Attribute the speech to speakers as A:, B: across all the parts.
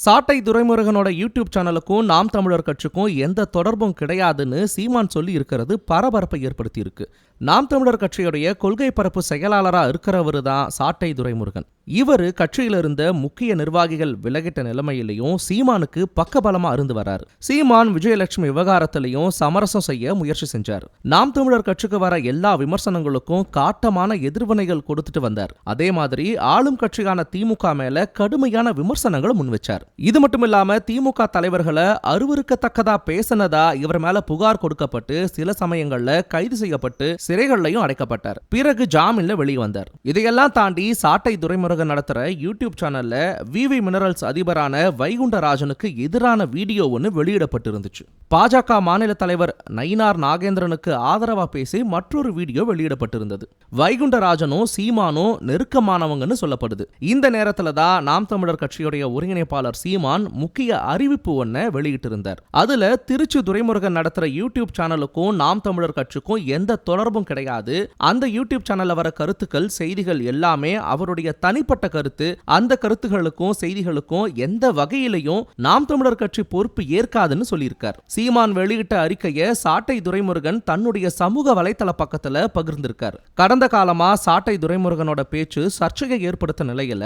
A: சாட்டை துரைமுருகனோட யூடியூப் சேனலுக்கும் நாம் தமிழர் கட்சிக்கும் எந்த தொடர்பும் கிடையாதுன்னு சீமான் சொல்லி இருக்கிறது பரபரப்பை ஏற்படுத்தி இருக்கு. நாம் தமிழர் கட்சியுடைய கொள்கை பரப்பு செயலாளரா இருக்கிறவரு தான் சாட்டை துரைமுருகன். இவரு கட்சியில இருந்த முக்கிய நிர்வாகிகள் விலகிட்ட நிலைமையிலையும் சீமானுக்கு பக்கபலமா இருந்து வராரு. சீமான் விஜயலட்சுமி விவகாரத்திலையும் சமரசம் செய்ய முயற்சி செஞ்சார். நாம் தமிழர் கட்சிக்கு வர எல்லா விமர்சனங்களுக்கும் காட்டமான எதிர்வினைகள் கொடுத்துட்டு வந்தார். அதே மாதிரி ஆளும் கட்சியான திமுக மேல கடுமையான விமர்சனங்களும் முன் வச்சார். இது மட்டும் இல்லாம திமுக தலைவர்களை அருவருக்கத்தக்கதா பேசினதா இவர் மேல புகார் கொடுக்கப்பட்டு சில சமயங்கள்ல கைது செய்யப்பட்டு சிறைகள்லையும் அடைக்கப்பட்டார். பிறகு ஜாமீன்ல வெளியே வந்தார். இதையெல்லாம் தாண்டி சாட்டை துரைமுருகன் நடத்துற யூடியூப் சேனல்ல விவி மினரல்ஸ் அதிபரான வைகுண்டராஜனுக்கு எதிரான வீடியோ ஒன்னு வெளியிடப்பட்டிருந்துச்சு. பாஜக மாநில தலைவர் நயினார் நாகேந்திரனுக்கு ஆதரவா பேசி மற்றொரு வீடியோ வெளியிடப்பட்டிருந்தது. வைகுண்டராஜனும் சீமானும் நெருக்கமானவங்கன்னு சொல்லப்படுது. இந்த நேரத்துல தான் நாம் தமிழர் கட்சியுடைய ஒருங்கிணைப்பாளர் சீமான் முக்கிய அறிவிப்பு ஒன்ன வெளியிட்டிருந்தார். அதுல திருச்சி துரைமுருகன் நடத்துற யூடியூப் சேனலுக்கும் நாம் தமிழர் கட்சிக்கும் எந்த தொடர்பும் கிடையாது. அந்த யூடியூப் சேனல்ல வர கருத்துக்கள் செய்திகள் எல்லாமே அவருடைய தனிப்பட்ட கருத்து. அந்த கருத்துகளுக்கும் செய்திகளுக்கும் எந்த வகையிலையும் நாம் தமிழர் கட்சி பொறுப்பு ஏற்காதுன்னு சொல்லியிருக்கார். சீமான் வெளியிட்ட அறிக்கையை சாட்டை துரைமுருகன் தன்னுடைய சமூக வலைதள பக்கத்துல பகிர்ந்திருக்கார். கடந்த காலமா சாட்டை துரைமுருகனோட பேச்சு சர்ச்சையை ஏற்படுத்த நிலையில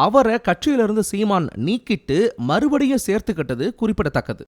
A: அவரை கட்சியிலிருந்து சீமான் நீக்கிட்டு மறுபடியும் சேர்த்துக்கிட்டது குறிப்பிடத்தக்கது.